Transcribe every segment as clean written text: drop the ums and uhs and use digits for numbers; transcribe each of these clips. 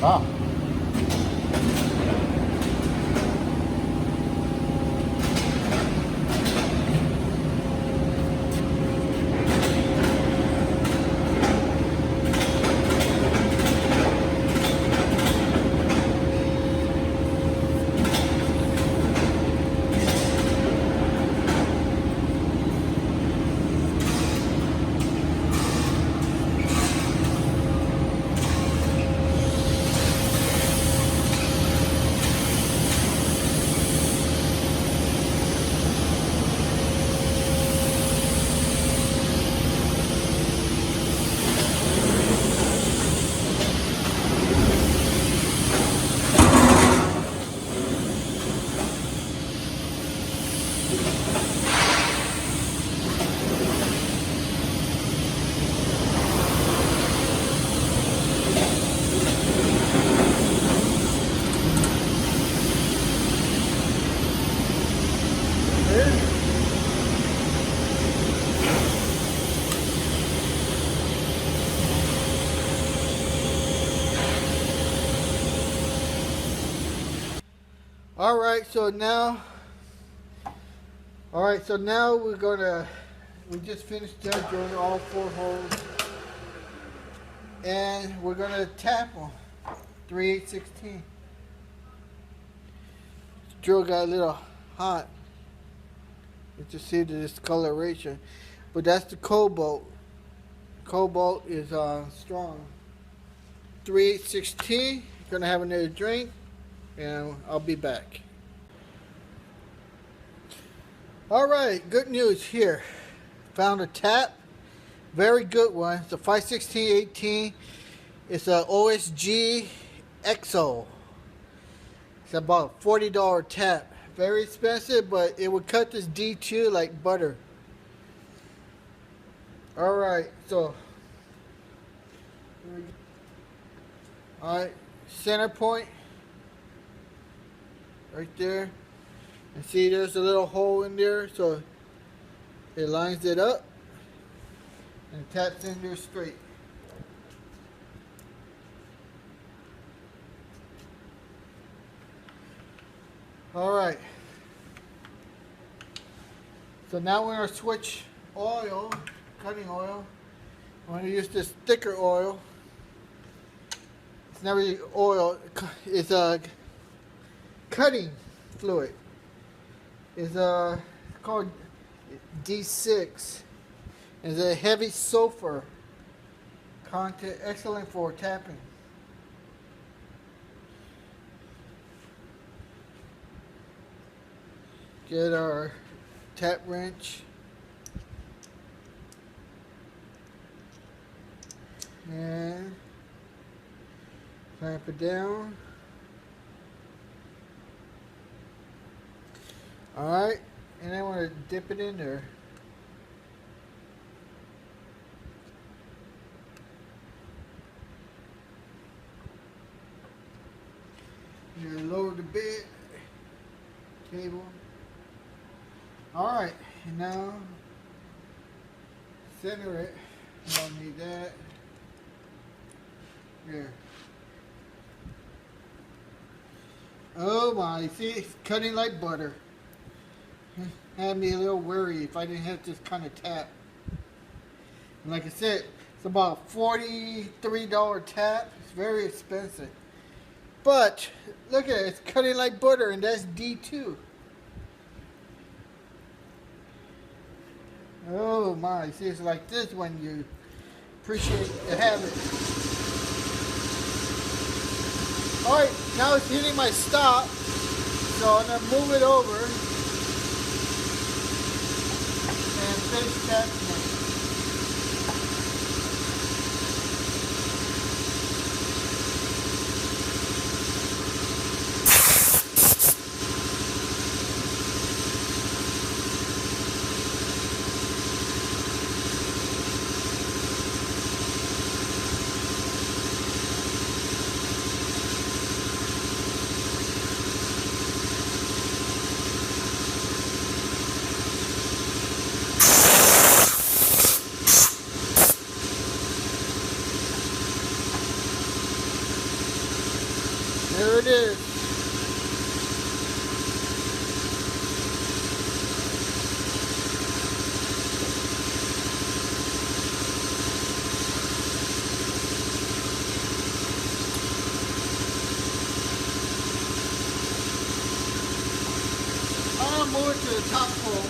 Ah. Alright, so now we just finished drilling all 4 holes, and we're gonna tap them 3/8/16. Drill got a little hot. You can see the discoloration, but that's the cobalt. Cobalt is strong. 3/8/16. Gonna have another drink, and I'll be back. Alright, good news here. Found a tap. Very good one. It's a 5/16/18. It's a OSG EXO. It's about $40 tap. Very expensive, but it would cut this D2 like butter. Alright, so alright, center point right there. And see, there's a little hole in there, so it lines it up and taps in there straight. Alright, so now we're going to switch oil, cutting oil. I'm going to use this thicker oil. It's not really oil, it's a cutting fluid. It's called D6. It's a heavy sulfur content, excellent for tapping. Get our tap wrench and clamp it down. Alright, and I want to dip it in there. You lower the bed table. Alright, and now center it. I don't need that. There. Oh my, see, it's cutting like butter. Had me a little worried if I didn't have this kind of tap. And like I said, it's about $43 tap. It's very expensive. But look at it, it's cutting like butter, and that's D2. Oh my, see, it's like this when you appreciate the habit. Alright, now it's hitting my stop, so I'm going to move it over and finish tapping it. There it is. I'll move it to the top pole.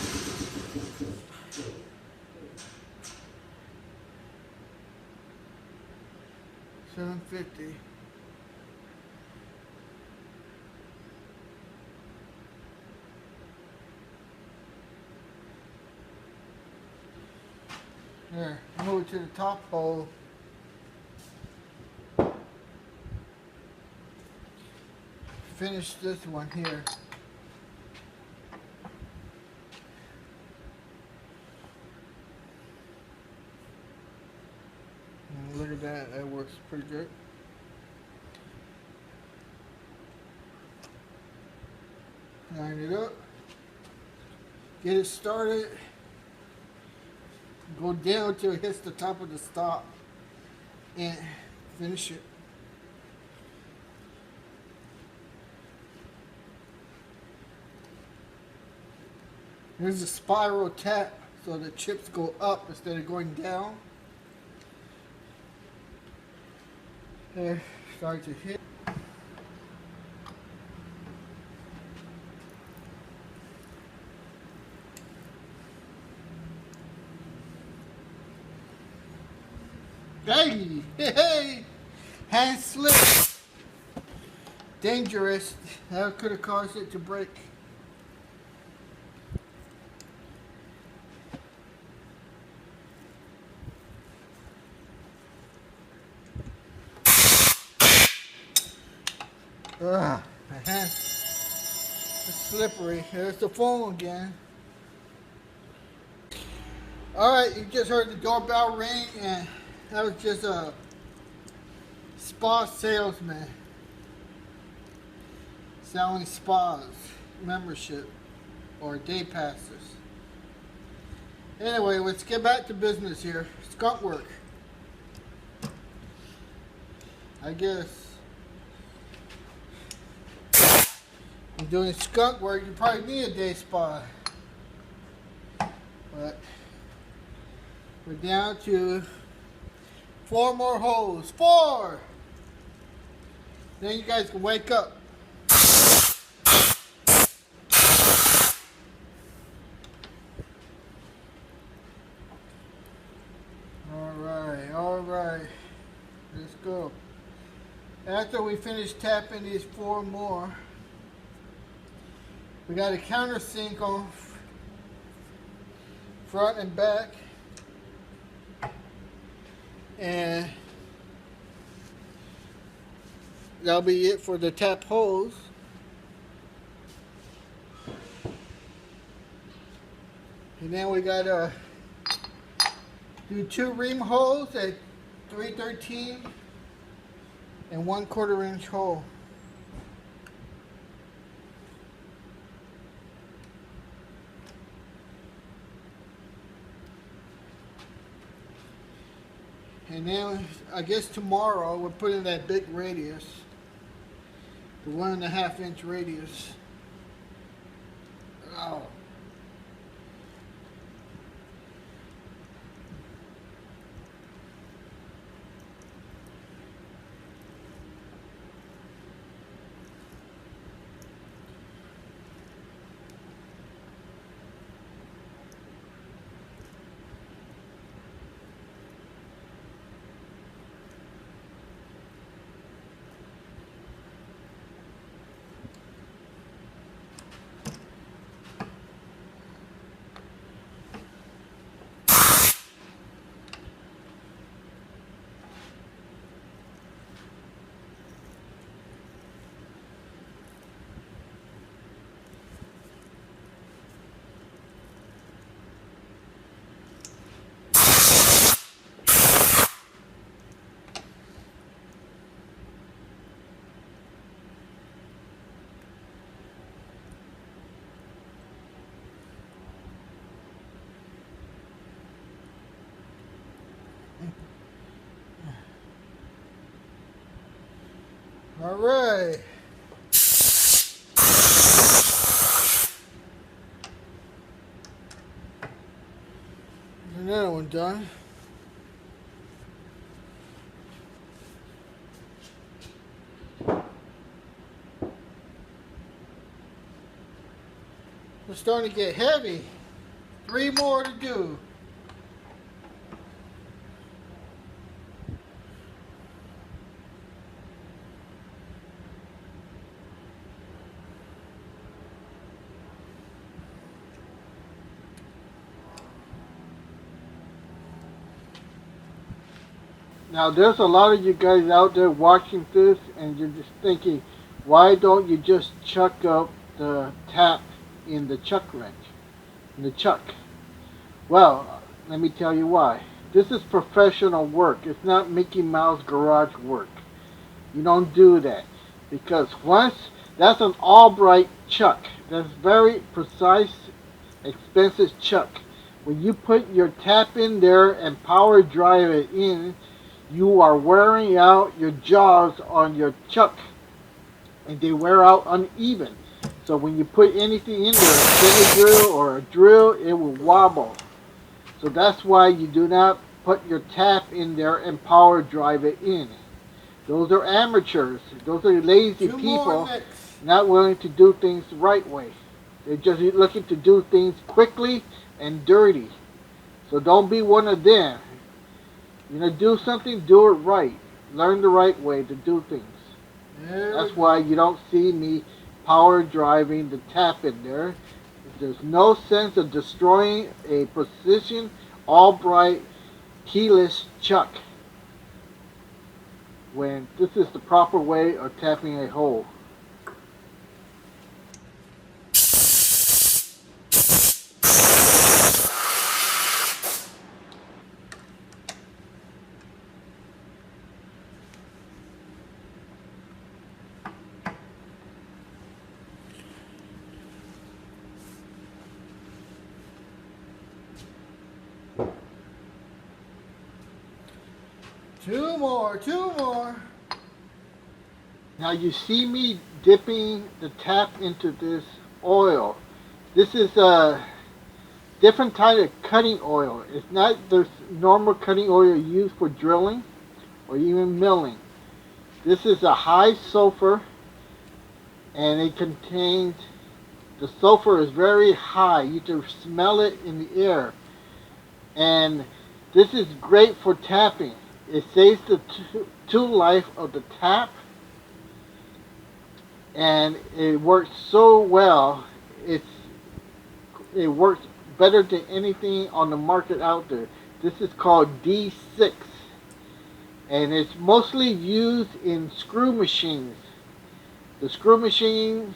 $750. There, move it to the top pole. Finish this one here. And look at that, that works pretty good. Line it up. Get it started. Go down until it hits the top of the stop. And finish it. There's a spiral tap so the chips go up instead of going down. There, start to hit. Hey, hey, hand slip. Dangerous. That could have caused it to break. My hand. It's slippery. There's the phone again. Alright, you just heard the doorbell ring, and that was just a spa salesman selling spas, membership, or day passes. Anyway, let's get back to business here. Skunk work. I guess you're doing skunk work, you probably need a day spa. But we're down to 4 more holes. 4! Then you guys can wake up. Alright. Let's go. After we finish tapping these 4 more, we got a countersink on front and back. And that'll be it for the tap holes. And then we gotta do 2 ream holes at 3/13 and 1/4 inch hole. And then I guess tomorrow we'll put in that big radius, the 1.5 inch radius. Oh. All right. Another one done. It's starting to get heavy. 3 more to do. Now there's a lot of you guys out there watching this and you're just thinking, why don't you just chuck up the tap in the chuck wrench, in the chuck? Well, let me tell you why. This is professional work. It's not Mickey Mouse garage work. You don't do that. Because once, that's an Albright chuck. That's very precise, expensive chuck. When you put your tap in there and power drive it in, you are wearing out your jaws on your chuck. And they wear out uneven. So when you put anything in there, a center drill or a drill, it will wobble. So that's why you do not put your tap in there and power drive it in. Those are amateurs. Those are lazy people not willing to do things the right way. They're just looking to do things quickly and dirty. So don't be one of them. You know, do something, do it right. Learn the right way to do things. That's why you don't see me power driving the tap in there. There's no sense of destroying a precision Albright keyless chuck when this is the proper way of tapping a hole. Two more. Now you see me dipping the tap into this oil. This is a different type of cutting oil. It's not the normal cutting oil used for drilling or even milling. This is a high sulfur, and it contains, the sulfur is very high. You can smell it in the air. And this is great for tapping. It saves the tool life of the tap, and it works so well. It works better than anything on the market out there. This is called D6, and it's mostly used in screw machines. The screw machine,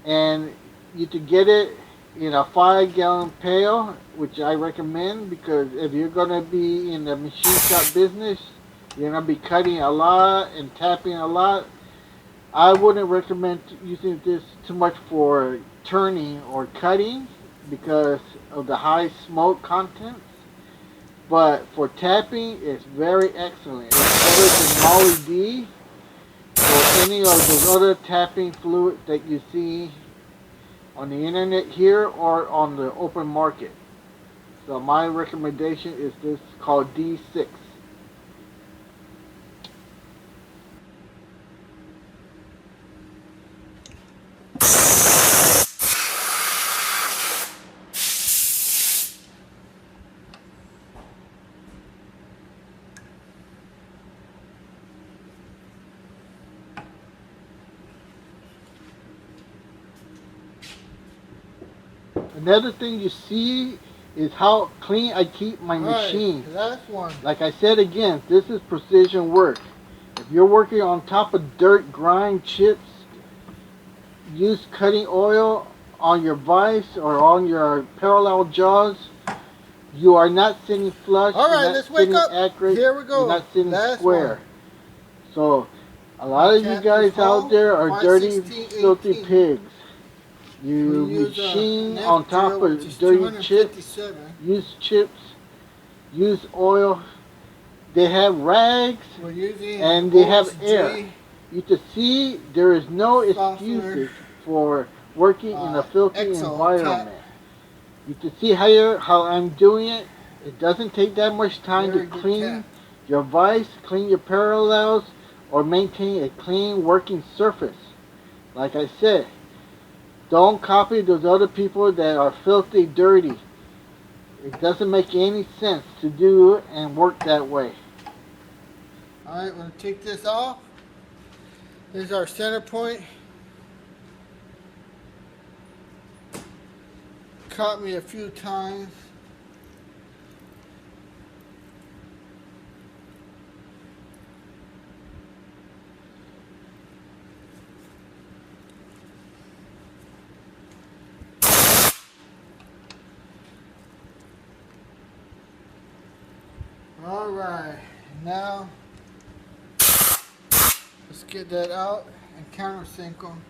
and you can get it in a 5-gallon pail, which I recommend, because if you're going to be in the machine shop business, you're going to be cutting a lot and tapping a lot. I wouldn't recommend using this too much for turning or cutting because of the high smoke contents. But for tapping, it's very excellent. It's better than Molly D or any of those other tapping fluids that you see on the internet here or on the open market. So my recommendation is this, called D6. Another thing you see is how clean I keep my machine. Last one. Like I said again, this is precision work. If you're working on top of dirt, grime, chips, use cutting oil on your vise or on your parallel jaws. You are not sitting flush. All right, let's wake up. Accurate, here we go. You're not sitting square. One. So a lot of you guys out there are dirty, filthy pigs. You machine on top of dirty chips, use chips, use oil. They have rags and they have air. You can see there is no excuses for working in a filthy environment. You can see how I'm doing it. It doesn't take that much time Very to good clean tap. your vise, clean your parallels, or maintain a clean working surface. Like I said, don't copy those other people that are filthy dirty. It doesn't make any sense to do it and work that way. Alright, we're going to take this off. Here's our center point. Caught me a few times. Alright, now let's get that out and countersink them.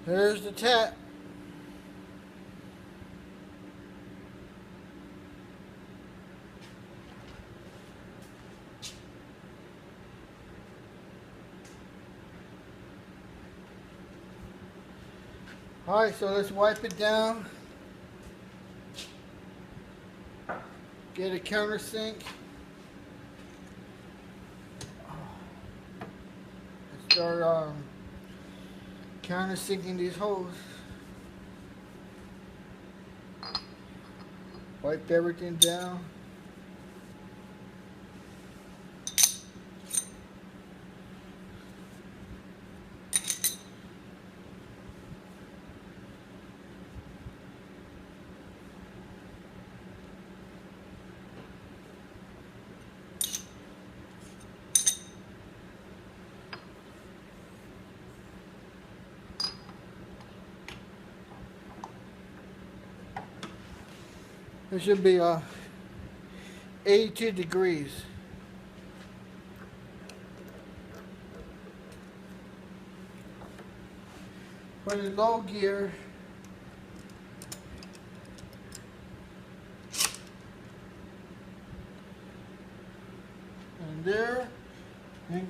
There's the tap. Alright, so let's wipe it down. Get a countersink. Let's start countersinking these holes. Wipe everything down. It should be 82 degrees. For the low gear, and there, and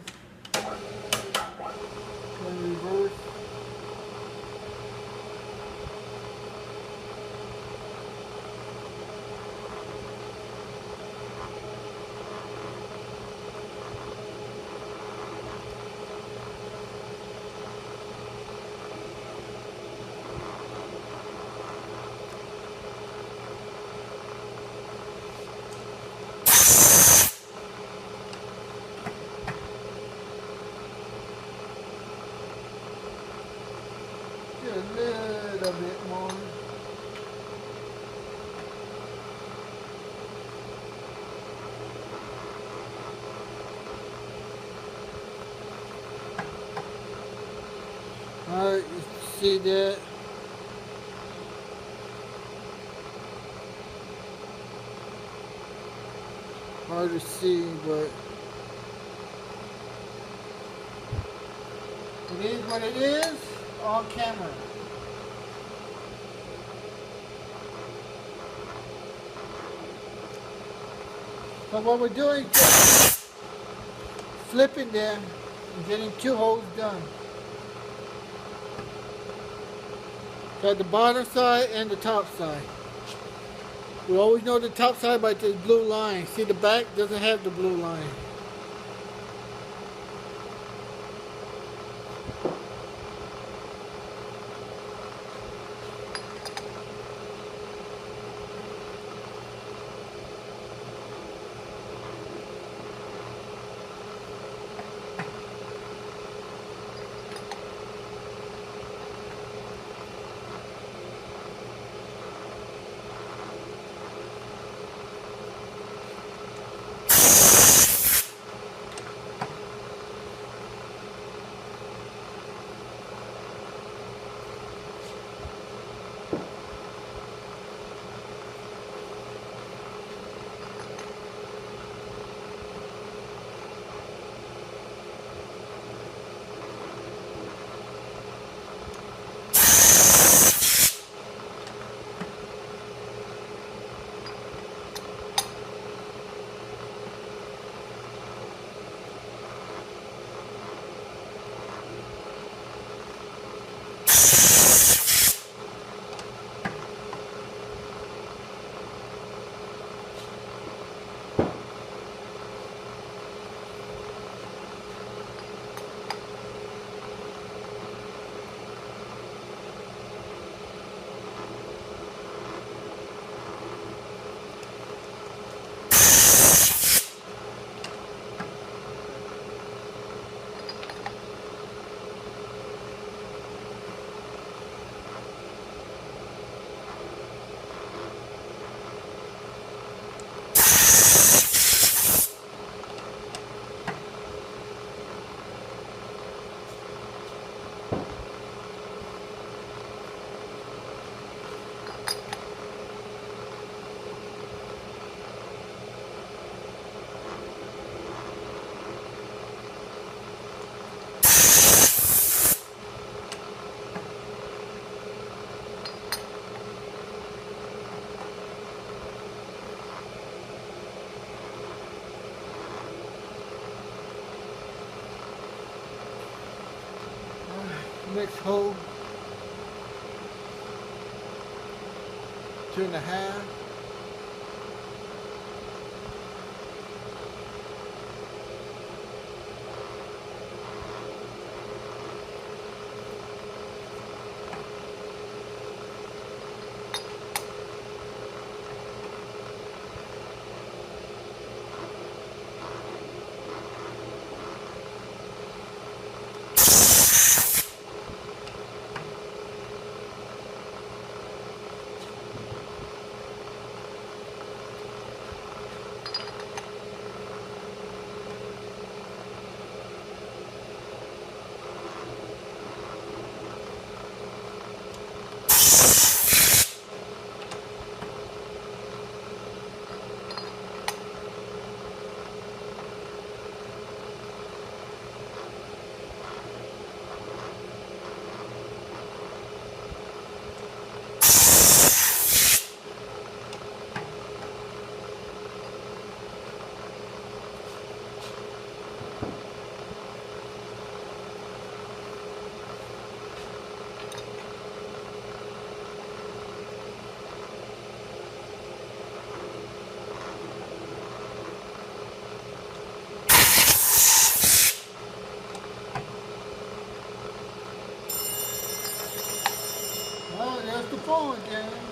reverse. A little bit more. Alright, you see that? Hard to see, but it is what it is on camera. So what we're doing is just flipping them and getting two holes done. Got the bottom side and the top side. We always know the top side by this blue line. See, the back doesn't have the blue line. Next hole, 2.5. Oh, there's the phone again.